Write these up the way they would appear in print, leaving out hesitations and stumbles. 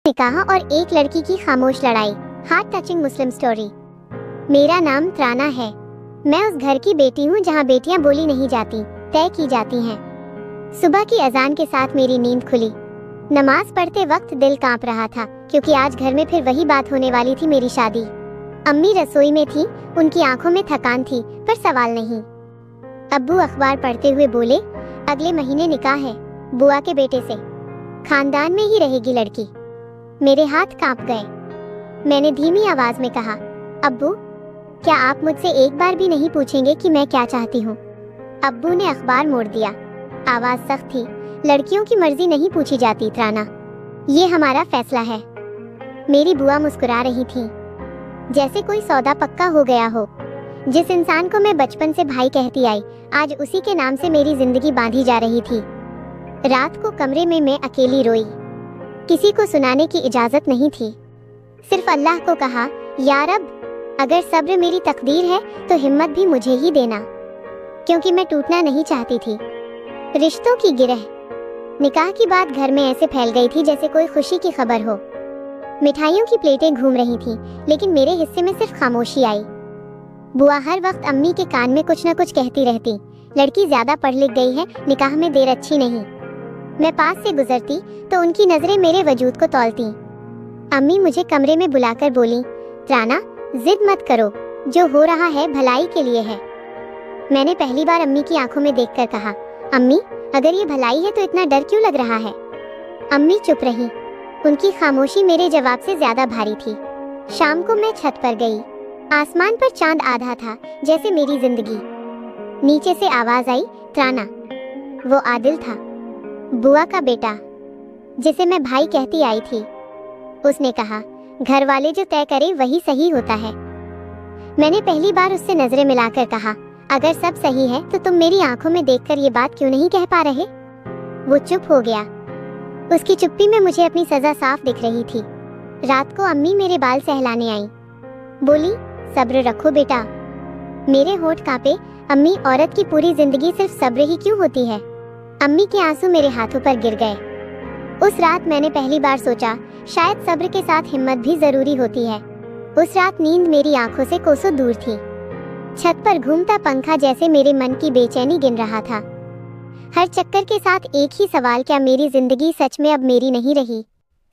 निकाह और एक लड़की की खामोश लड़ाई। हार्ट टचिंग मुस्लिम स्टोरी। मेरा नाम त्राना है। मैं उस घर की बेटी हूँ जहाँ बेटियाँ बोली नहीं जाती, तय की जाती हैं। सुबह की अजान के साथ मेरी नींद खुली। नमाज पढ़ते वक्त दिल कांप रहा था, क्योंकि आज घर में फिर वही बात होने वाली थी, मेरी शादी। अम्मी रसोई में थी, उनकी आंखों में थकान थी, पर सवाल नहीं। अब्बू अखबार पढ़ते हुए बोले, अगले महीने निकाह है बुआ के बेटे से, खानदान में ही रहेगी लड़की। मेरे हाथ कांप गए। मैंने धीमी आवाज में कहा, अब्बू, क्या आप मुझसे एक बार भी नहीं पूछेंगे कि मैं क्या चाहती हूँ? अब्बू ने अखबार मोड़ दिया। आवाज सख्त थी, लड़कियों की मर्जी नहीं पूछी जाती त्राना, ये हमारा फैसला है। मेरी बुआ मुस्कुरा रही थी, जैसे कोई सौदा पक्का हो गया हो। जिस इंसान को मैं बचपन से भाई कहती आई, आज उसी के नाम से मेरी जिंदगी बांधी जा रही थी। रात को कमरे में मैं अकेली रोई। किसी को सुनाने की इजाजत नहीं थी। सिर्फ अल्लाह को कहा, या रब, अगर सब्र मेरी तकदीर है तो हिम्मत भी मुझे ही देना, क्योंकि मैं टूटना नहीं चाहती थी। रिश्तों की गिरह। निकाह की बात घर में ऐसे फैल गई थी जैसे कोई खुशी की खबर हो। मिठाइयों की प्लेटें घूम रही थीं, लेकिन मेरे हिस्से में सिर्फ खामोशी आई। बुआ हर वक्त अम्मी के कान में कुछ न कुछ कहती रहती, लड़की ज्यादा पढ़ लिख गई है, निकाह में देर अच्छी नहीं। मैं पास से गुजरती तो उनकी नजरें मेरे वजूद को तौलती। अम्मी मुझे कमरे में बुलाकर बोली, त्राना, जिद मत करो, जो हो रहा है भलाई के लिए है। मैंने पहली बार अम्मी की आंखों में देखकर कहा, अम्मी, अगर ये भलाई है तो इतना डर क्यों लग रहा है? अम्मी चुप रही। उनकी खामोशी मेरे जवाब से ज्यादा भारी थी। शाम को मैं छत पर गई। आसमान पर चांद आधा था, जैसे मेरी जिंदगी। नीचे से आवाज आई, त्राना। वो आदिल था, बुआ का बेटा, जिसे मैं भाई कहती आई थी। उसने कहा, घर वाले जो तय करे वही सही होता है। मैंने पहली बार उससे नजरें मिलाकर कहा, अगर सब सही है तो तुम मेरी आंखों में देखकर ये बात क्यों नहीं कह पा रहे? वो चुप हो गया। उसकी चुप्पी में मुझे अपनी सजा साफ दिख रही थी। रात को अम्मी मेरे बाल सहलाने आई। बोली, सब्र रखो बेटा। मेरे होंठ कांपे। अम्मी, औरत की पूरी जिंदगी सिर्फ सब्र ही क्यों होती है? अम्मी के आंसू मेरे हाथों पर गिर गए। उस रात मैंने पहली बार सोचा, शायद सब्र के साथ हिम्मत भी जरूरी होती है। उस रात नींद मेरी आंखों से कोसों दूर थी। छत पर घूमता पंखा जैसे मेरे मन की बेचैनी गिन रहा था। हर चक्कर के साथ एक ही सवाल, क्या मेरी जिंदगी सच में अब मेरी नहीं रही?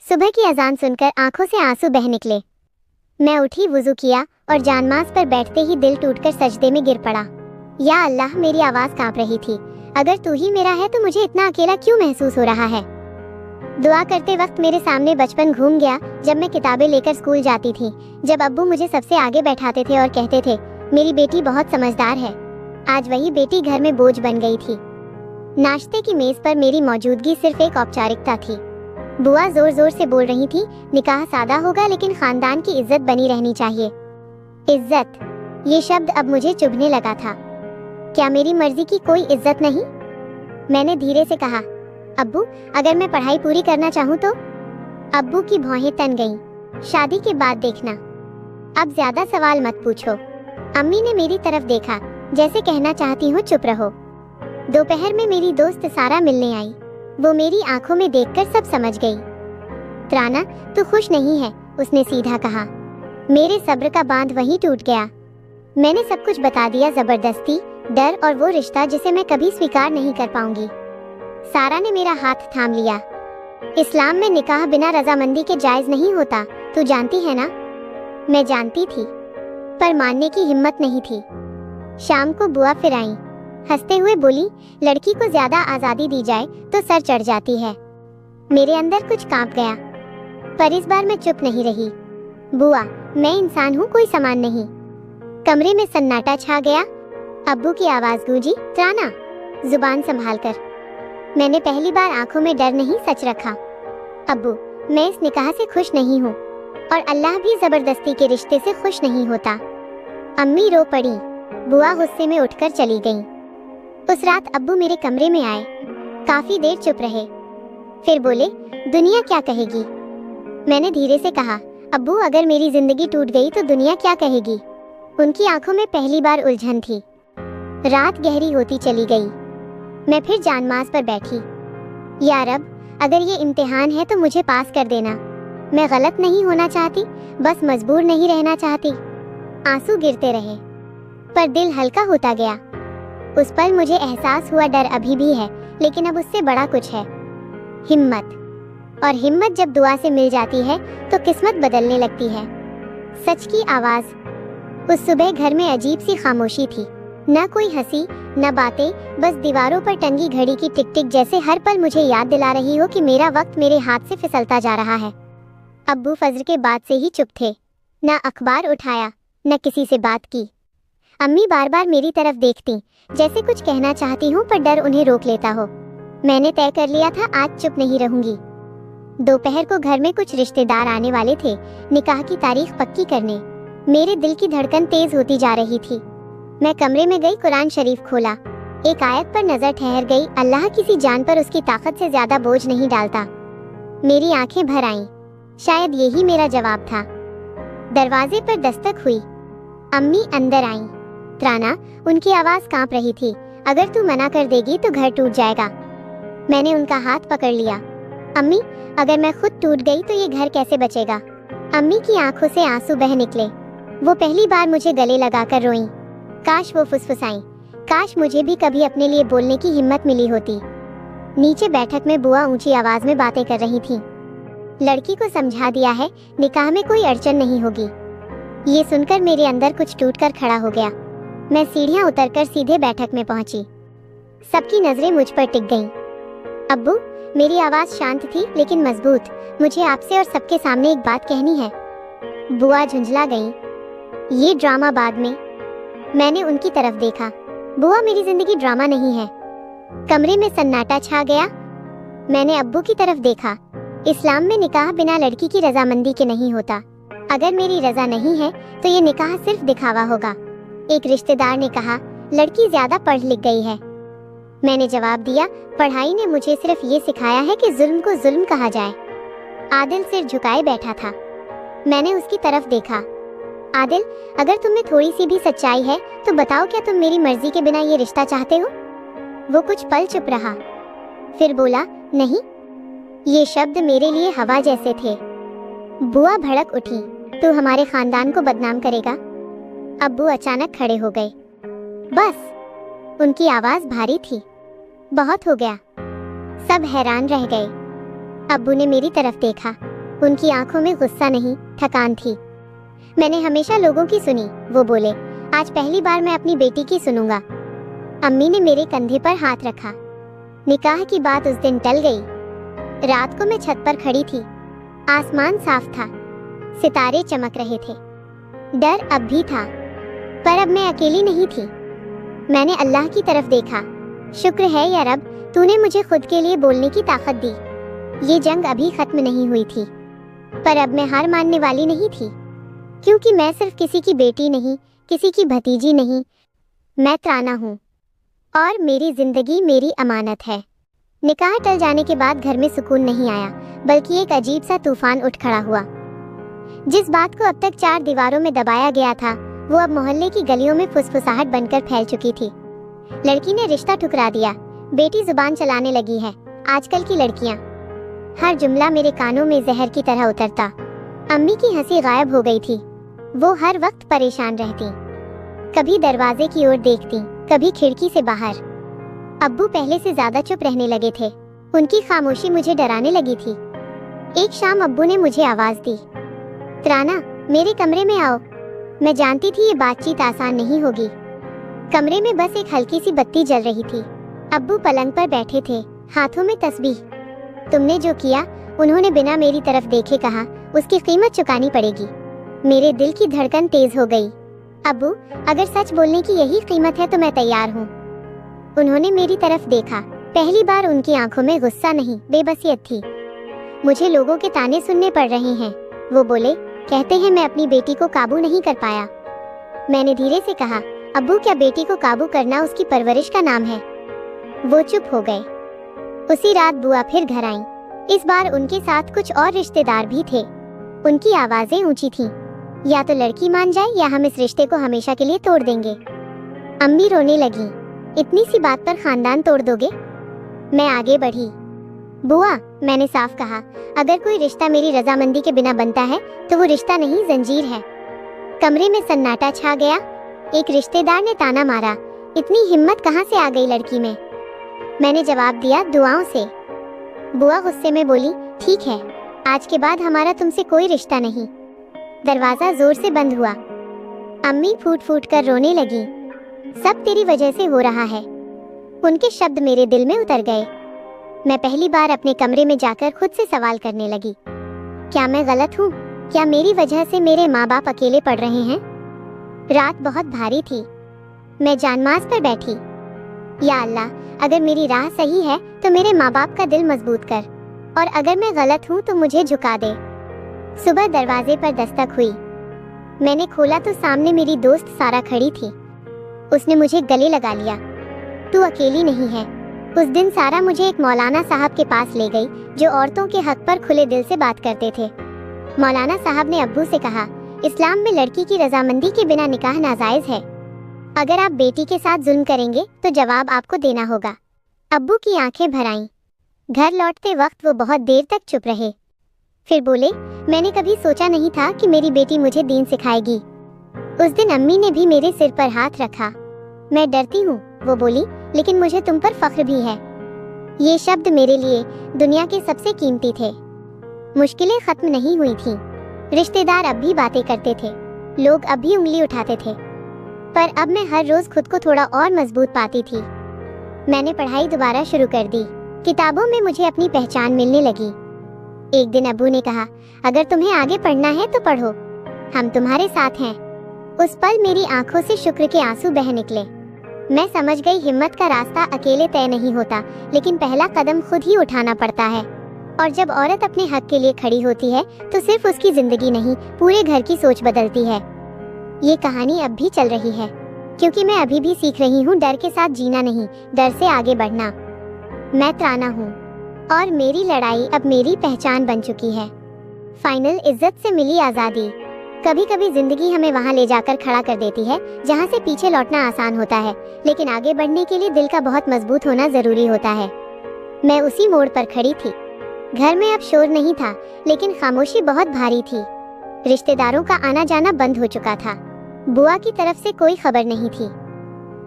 सुबह की अजान सुनकर आंखों से आंसू बह निकले। मैं उठी, वुजू किया और जानमाज पर बैठते ही दिल टूटकर सजदे में गिर पड़ा। या अल्लाह, मेरी आवाज कांप रही थी, अगर तू ही मेरा है तो मुझे इतना अकेला क्यों महसूस हो रहा है? दुआ करते वक्त मेरे सामने बचपन घूम गया, जब मैं किताबें लेकर स्कूल जाती थी, जब अब्बू मुझे सबसे आगे बैठाते थे और कहते थे, मेरी बेटी बहुत समझदार है। आज वही बेटी घर में बोझ बन गई थी। नाश्ते की मेज पर मेरी मौजूदगी सिर्फ एक औपचारिकता थी। बुआ जोर जोर से बोल रही थी, निकाह सादा होगा लेकिन खानदान की इज्जत बनी रहनी चाहिए। इज्जत, ये शब्द अब मुझे चुभने लगा था। क्या मेरी मर्जी की कोई इज्जत नहीं? मैंने धीरे से कहा, अब्बू, अगर मैं पढ़ाई पूरी करना चाहूँ तो? अब्बू की भौहें तन गईं। शादी के बाद देखना, अब ज्यादा सवाल मत पूछो। अम्मी ने मेरी तरफ देखा, जैसे कहना चाहती हूँ चुप रहो। दोपहर में मेरी दोस्त सारा मिलने आई। वो मेरी आंखों में देखकर सब समझ गई। त्राना, तू खुश नहीं है, उसने सीधा कहा। मेरे सब्र का बांध वहीं टूट गया। मैंने सब कुछ बता दिया, जबरदस्ती, डर और वो रिश्ता जिसे मैं कभी स्वीकार नहीं कर पाऊंगी। सारा ने मेरा हाथ थाम लिया। इस्लाम में निकाह बिना रजामंदी के जायज नहीं होता, तू जानती है ना? मैं जानती थी, पर मानने की हिम्मत नहीं थी। शाम को बुआ फिर आई। हंसते हुए बोली, लड़की को ज्यादा आजादी दी जाए तो सर चढ़ जाती है। मेरे अंदर कुछ कांप गया, पर इस बार मैं चुप नहीं रही। बुआ, मैं इंसान हूँ, कोई सामान नहीं। कमरे में सन्नाटा छा गया। अब्बू की आवाज गूंजी, त्राना, जुबान संभाल कर। मैंने पहली बार आंखों में डर नहीं, सच रखा। अब्बू, मैं इस निकाह से खुश नहीं हूँ, और अल्लाह भी जबरदस्ती के रिश्ते से खुश नहीं होता। अम्मी रो पड़ी। बुआ गुस्से में उठकर चली गईं। उस रात अब्बू मेरे कमरे में आए। काफी देर चुप रहे, फिर बोले, दुनिया क्या कहेगी? मैंने धीरे से कहा, अब्बू, अगर मेरी जिंदगी टूट गई तो दुनिया क्या कहेगी? उनकी आंखों में पहली बार उलझन थी। रात गहरी होती चली गई। मैं फिर जानमाज पर बैठी। या रब, अगर ये इम्तिहान है तो मुझे पास कर देना। मैं गलत नहीं होना चाहती, बस मजबूर नहीं रहना चाहती। आंसू गिरते रहे, पर दिल हल्का होता गया। उस पल मुझे एहसास हुआ डर अभी भी है, लेकिन अब उससे बड़ा कुछ है, हिम्मत। और हिम्मत जब दुआ से मिल जाती है तो किस्मत बदलने लगती है। सच की आवाज़। उस सुबह घर में अजीब सी खामोशी थी, न कोई हंसी न बातें, बस दीवारों पर टंगी घड़ी की टिक टिक, जैसे हर पल मुझे याद दिला रही हो कि मेरा वक्त मेरे हाथ से फिसलता जा रहा है। अब्बू फजर के बाद से ही चुप थे, न अखबार उठाया न किसी से बात की। अम्मी बार बार मेरी तरफ देखती, जैसे कुछ कहना चाहती हूँ पर डर उन्हें रोक लेता हो। मैंने तय कर लिया था आज चुप नहीं रहूंगी। दोपहर को घर में कुछ रिश्तेदार आने वाले थे, निकाह की तारीख पक्की करने। मेरे दिल की धड़कन तेज होती जा रही थी। मैं कमरे में गई, कुरान शरीफ खोला, एक आयत पर नजर ठहर गई, अल्लाह किसी जान पर उसकी ताकत से ज्यादा बोझ नहीं डालता। मेरी आंखें भर आईं, शायद यही मेरा जवाब था। दरवाजे पर दस्तक हुई, अम्मी अंदर आईं। त्राना, उनकी आवाज कांप रही थी, अगर तू मना कर देगी तो घर टूट जाएगा। मैंने उनका हाथ पकड़ लिया। अम्मी, अगर मैं खुद टूट गई तो ये घर कैसे बचेगा? अम्मी की आंखों से आंसू बह निकले। वो पहली बार मुझे गले लगाकर रोईं। काश वो फुसफुसाईं, काश मुझे भी कभी अपने लिए बोलने की हिम्मत मिली होती। नीचे बैठक में बुआ ऊंची आवाज में बातें कर रही थी। लड़की को समझा दिया है, निकाह में कोई अड़चन नहीं होगी। ये सुनकर मेरे अंदर कुछ टूटकर खड़ा हो गया। मैं सीढ़ियां उतरकर सीधे बैठक में पहुंची। सबकी नजरें मुझ पर टिक गईं। अब्बू, मेरी आवाज शांत थी लेकिन मजबूत, मुझे आपसे और सबके सामने एक बात कहनी है। बुआ झुंझला गईं। ये ड्रामा बाद में। मैंने उनकी तरफ देखा। बुआ, मेरी जिंदगी ड्रामा नहीं है। कमरे में सन्नाटा छा गया। मैंने अब्बू की तरफ देखा। इस्लाम में निकाह बिना लड़की की रजामंदी के नहीं होता। अगर मेरी रजा नहीं है तो ये निकाह सिर्फ दिखावा होगा। एक रिश्तेदार ने कहा, लड़की ज्यादा पढ़ लिख गई है। मैंने जवाब दिया, पढ़ाई ने मुझे सिर्फ ये सिखाया है कि जुल्म को जुल्म कहा जाए। आदिल सिर झुकाए बैठा था। मैंने उसकी तरफ देखा। आदिल, अगर तुम में थोड़ी सी भी सच्चाई है तो बताओ, क्या तुम मेरी मर्जी के बिना ये रिश्ता चाहते हो? वो कुछ पल चुप रहा, फिर बोला, नहीं। ये शब्द मेरे लिए हवा जैसे थे। बुआ भड़क उठी, तू हमारे खानदान को बदनाम करेगा? अब्बू अचानक खड़े हो गए। बस। उनकी आवाज भारी थी। बहुत हो गया। सब हैरान रह गए। अब्बू ने मेरी तरफ देखा। उनकी आंखों में गुस्सा नहीं, थकान थी। मैंने हमेशा लोगों की सुनी, वो बोले, आज पहली बार मैं अपनी बेटी की सुनूंगा। अम्मी ने मेरे कंधे पर हाथ रखा। निकाह की बात उस दिन टल गई। रात को मैं छत पर खड़ी थी। आसमान साफ था, सितारे चमक रहे थे। डर अब भी था, पर अब मैं अकेली नहीं थी। मैंने अल्लाह की तरफ देखा। शुक्र है या रब, तूने मुझे खुद के लिए बोलने की ताकत दी। ये जंग अभी खत्म नहीं हुई थी, पर अब मैं हार मानने वाली नहीं थी, क्योंकि मैं सिर्फ किसी की बेटी नहीं, किसी की भतीजी नहीं, मैं त्राना हूँ और मेरी जिंदगी मेरी अमानत है। निकाह टल जाने के बाद घर में सुकून नहीं आया, बल्कि एक अजीब सा तूफान उठ खड़ा हुआ। जिस बात को अब तक 4 दीवारों में दबाया गया था, वो अब मोहल्ले की गलियों में फुसफुसाहट बनकर फैल चुकी थी। लड़की ने रिश्ता ठुकरा दिया, बेटी जुबान चलाने लगी है। आजकल की लड़कियां, हर जुमला मेरे कानों में जहर की तरह उतरता। अम्मी की हंसी गायब हो गई थी। वो हर वक्त परेशान रहती, कभी दरवाजे की ओर देखती, कभी खिड़की से बाहर। अब्बू पहले से ज्यादा चुप रहने लगे थे। उनकी खामोशी मुझे डराने लगी थी। एक शाम अब्बू ने मुझे आवाज दी, त्राना, मेरे कमरे में आओ। मैं जानती थी ये बातचीत आसान नहीं होगी। कमरे में बस एक हल्की सी बत्ती जल रही थी। अब्बू पलंग पर बैठे थे, हाथों में तस्बीह। तुमने जो किया, उन्होंने बिना मेरी तरफ देखे कहा, उसकी कीमत चुकानी पड़ेगी। मेरे दिल की धड़कन तेज हो गई। अब्बू, अगर सच बोलने की यही कीमत है तो मैं तैयार हूँ। उन्होंने मेरी तरफ देखा। पहली बार उनकी आंखों में गुस्सा नहीं, बेबसियत थी। मुझे लोगों के ताने सुनने पड़ रहे हैं। वो बोले, कहते हैं मैं अपनी बेटी को काबू नहीं कर पाया। मैंने धीरे से कहा, अब्बू, क्या बेटी को काबू करना उसकी परवरिश का नाम है? वो चुप हो गए। उसी रात बुआ फिर घर आईं। इस बार उनके साथ कुछ और रिश्तेदार भी थे। उनकी आवाजें ऊंची थीं, या तो लड़की मान जाए या हम इस रिश्ते को हमेशा के लिए तोड़ देंगे। अम्मी रोने लगी, इतनी सी बात पर खानदान तोड़ दोगे? मैं आगे बढ़ी। बुआ, میں نے صاف کہا، اگر کوئی رشتہ میری رضامندی کے بنا بنتا ہے تو وہ رشتہ نہیں زنجیر ہے۔ کمرے میں سناٹا چھا گیا۔ ایک رشتہ دار نے تانا مارا، اتنی ہمت کہاں سے آ گئی لڑکی میں؟ میں نے جواب دیا، دعاؤں سے۔ بوا غصے میں بولی، ٹھیک ہے، آج کے بعد ہمارا تم سے کوئی رشتہ نہیں۔ دروازہ زور سے بند ہوا۔ امی پھوٹ پھوٹ کر رونے لگی۔ سب تیری وجہ سے ہو رہا ہے۔ ان کے شبد میرے دل میں اتر گئے۔ میں پہلی بار اپنے کمرے میں جا کر خود سے سوال کرنے لگی، کیا میں غلط ہوں؟ کیا میری وجہ سے میرے ماں باپ اکیلے پڑ رہے ہیں؟ رات بہت بھاری تھی۔ میں جانماز پر بیٹھی، یا اللہ، اگر میری راہ صحیح ہے تو میرے ماں باپ کا دل مضبوط کر، اور اگر میں غلط ہوں تو مجھے جھکا دے۔ صبح دروازے پر دستک ہوئی۔ میں نے کھولا تو سامنے میری دوست سارا کھڑی تھی۔ اس نے مجھے گلے لگا لیا۔ تو اکیلی نہیں ہے۔ اس دن سارا مجھے ایک مولانا صاحب کے پاس لے گئی جو عورتوں کے حق پر کھلے دل سے بات کرتے تھے۔ مولانا صاحب نے ابو سے کہا، اسلام میں لڑکی کی رضامندی کے بنا نکاح ناجائز ہے۔ اگر آپ بیٹی کے ساتھ ظلم کریں گے تو جواب آپ کو دینا ہوگا۔ ابو کی آنکھیں بھر آئیں۔ گھر لوٹتے وقت وہ بہت دیر تک چپ رہے، پھر بولے، میں نے کبھی سوچا نہیں تھا کہ میری بیٹی مجھے دین سکھائے گی۔ اس دن امی نے بھی میرے سر پر ہاتھ رکھا۔ میں ڈرتی ہوں، وہ بولی، لیکن مجھے تم پر فخر بھی ہے۔ یہ شبد میرے لیے دنیا کے سب سے قیمتی تھے۔ مشکلیں ختم نہیں ہوئی تھیں۔ رشتہ دار اب بھی باتیں کرتے تھے، لوگ اب بھی انگلی اٹھاتے تھے، پر اب میں ہر روز خود کو تھوڑا اور مضبوط پاتی تھی۔ میں نے پڑھائی دوبارہ شروع کر دی۔ کتابوں میں مجھے اپنی پہچان ملنے لگی۔ ایک دن ابو نے کہا، اگر تمہیں آگے پڑھنا ہے تو پڑھو، ہم تمہارے ساتھ ہیں۔ اس پل میری آنکھوں سے شکر کے آنسو بہہ نکلے۔ میں سمجھ گئی ہمت کا راستہ اکیلے طے نہیں ہوتا، لیکن پہلا قدم خود ہی اٹھانا پڑتا ہے۔ اور جب عورت اپنے حق کے لیے کھڑی ہوتی ہے تو صرف اس کی زندگی نہیں، پورے گھر کی سوچ بدلتی ہے۔ یہ کہانی اب بھی چل رہی ہے، کیونکہ میں ابھی بھی سیکھ رہی ہوں ڈر کے ساتھ جینا نہیں، ڈر سے آگے بڑھنا۔ میں ترانا ہوں، اور میری لڑائی اب میری پہچان بن چکی ہے۔ فائنل، عزت سے ملی آزادی۔ کبھی کبھی زندگی ہمیں وہاں لے جا کر کھڑا کر دیتی ہے جہاں سے پیچھے لوٹنا آسان ہوتا ہے، لیکن آگے بڑھنے کے لیے دل کا بہت مضبوط ہونا ضروری ہوتا ہے۔ میں اسی موڑ پر کھڑی تھی۔ گھر میں اب شور نہیں تھا، لیکن خاموشی بہت بھاری تھی۔ رشتہ داروں کا آنا جانا بند ہو چکا تھا۔ بوا کی طرف سے کوئی خبر نہیں تھی۔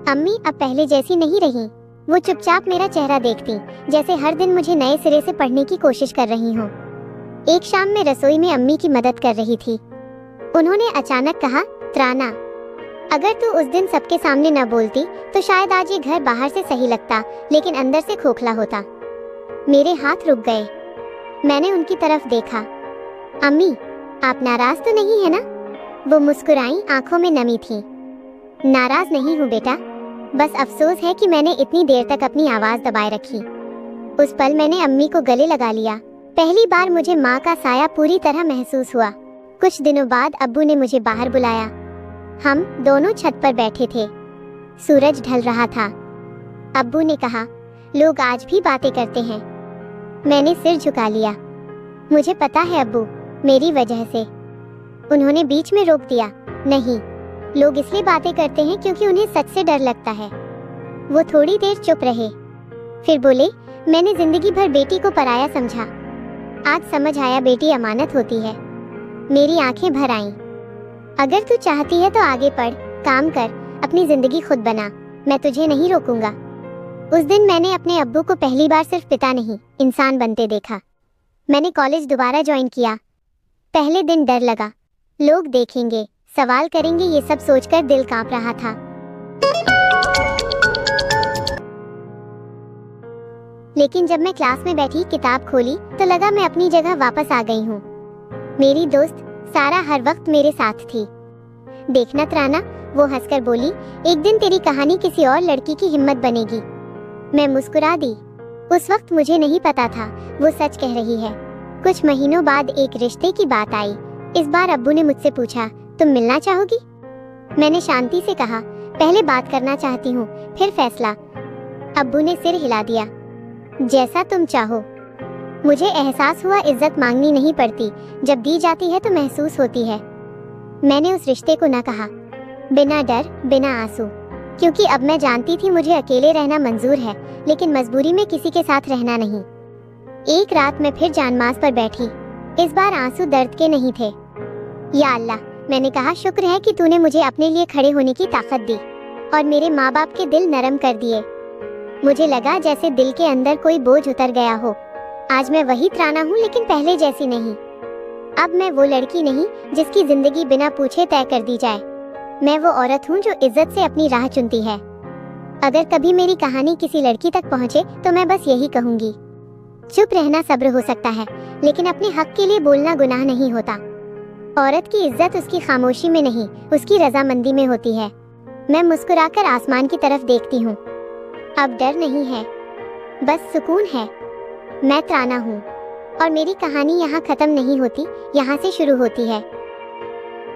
امی اب پہلے جیسی نہیں رہیں۔ وہ چپ چاپ میرا چہرہ دیکھتی، جیسے ہر دن مجھے نئے سرے سے پڑھنے کی کوشش کر رہی ہوں۔ ایک شام میں رسوئی میں امی کی مدد کر رہی تھی۔ انہوں نے اچانک کہا، ترانا، اگر تو اس دن سب کے سامنے نہ بولتی تو شاید آج یہ گھر باہر سے صحیح لگتا، لیکن اندر سے کھوکھلا ہوتا۔ میرے ہاتھ رک گئے۔ میں نے ان کی طرف دیکھا۔ امی، آپ ناراض تو نہیں ہے نا؟ وہ مسکرائیں، آنکھوں میں نمی تھی۔ ناراض نہیں ہوں بیٹا، بس افسوس ہے کہ میں نے اتنی دیر تک اپنی آواز دبائے رکھی۔ اس پل میں نے امی کو گلے لگا لیا۔ پہلی بار مجھے ماں کا سایہ پوری طرح محسوس ہوا۔ کچھ دنوں بعد ابو نے مجھے باہر بلایا۔ ہم دونوں چھت پر بیٹھے تھے۔ سورج ڈھل رہا تھا۔ ابو نے کہا، لوگ آج بھی باتیں کرتے ہیں۔ میں نے سر جھکا لیا۔ مجھے پتا ہے ابو، میری وجہ سے۔ انہوں نے بیچ میں روک دیا، نہیں، لوگ اس لیے باتیں کرتے ہیں کیونکہ انہیں سچ سے ڈر لگتا ہے۔ وہ تھوڑی دیر چپ رہے، پھر بولے، میں نے زندگی بھر بیٹی کو پرایا سمجھا، آج سمجھ آیا بیٹی امانت ہوتی ہے۔ میری آنکھیں بھر آئیں۔ اگر تو چاہتی ہے تو آگے پڑھ، کام کر، اپنی زندگی خود بنا، میں تجھے نہیں روکوں گا۔ اس دن میں نے اپنے ابو کو پہلی بار صرف پتا نہیں، انسان بنتے دیکھا۔ میں نے کالج دوبارہ جوائن کیا۔ پہلے دن ڈر لگا، لوگ دیکھیں گے، سوال کریں گے، یہ سب سوچ کر دل کانپ رہا تھا۔ لیکن جب میں کلاس میں بیٹھی، کتاب کھولی تو لگا میں اپنی جگہ واپس آ گئی ہوں۔ میری دوست سارا ہر وقت میرے ساتھ تھی۔ دیکھنا ترانا، وہ ہنس کر بولی، ایک دن تیری کہانی کسی اور لڑکی کی ہمت بنے گی۔ میں مسکرا دی۔ اس وقت مجھے نہیں پتا تھا وہ سچ کہہ رہی ہے۔ کچھ مہینوں بعد ایک رشتے کی بات آئی۔ اس بار ابو نے مجھ سے پوچھا، تم ملنا چاہو گی؟ میں نے شانتی سے کہا، پہلے بات کرنا چاہتی ہوں، پھر فیصلہ۔ ابو نے سر ہلا دیا، جیسا تم چاہو۔ مجھے احساس ہوا عزت مانگنی نہیں پڑتی، جب دی جاتی ہے تو محسوس ہوتی ہے۔ میں نے اس رشتے کو نہ کہا، بنا ڈر، بنا آنسو، کیونکہ اب میں جانتی تھی مجھے اکیلے رہنا منظور ہے، لیکن مجبوری میں کسی کے ساتھ رہنا نہیں۔ एक रात मैं फिर जानमाज़ पर बैठी। इस बार आंसू दर्द के नहीं थे। या अल्लाह, मैंने कहा, शुक्र है कि तूने मुझे अपने लिए खड़े होने की ताकत दी और मेरे माँ बाप के दिल नरम कर दिए। मुझे लगा जैसे दिल के अंदर कोई बोझ उतर गया हो। आज मैं वही तराना हूँ, लेकिन पहले जैसी नहीं। अब मैं वो लड़की नहीं जिसकी जिंदगी बिना पूछे तय कर दी जाए। मैं वो औरत हूँ जो इज्जत से अपनी राह चुनती है। अगर कभी मेरी कहानी किसी लड़की तक पहुँचे तो मैं बस यही कहूँगी, चुप रहना सब्र हो सकता है, लेकिन अपने हक के लिए बोलना गुनाह नहीं होता। औरत की इज्जत उसकी खामोशी में नहीं, उसकी रजामंदी में होती है। मैं मुस्कुराकर आसमान की तरफ देखती हूँ। अब डर नहीं है, बस सुकून है। मैं तराना हूँ और मेरी कहानी यहाँ खत्म नहीं होती, यहाँ से शुरू होती है।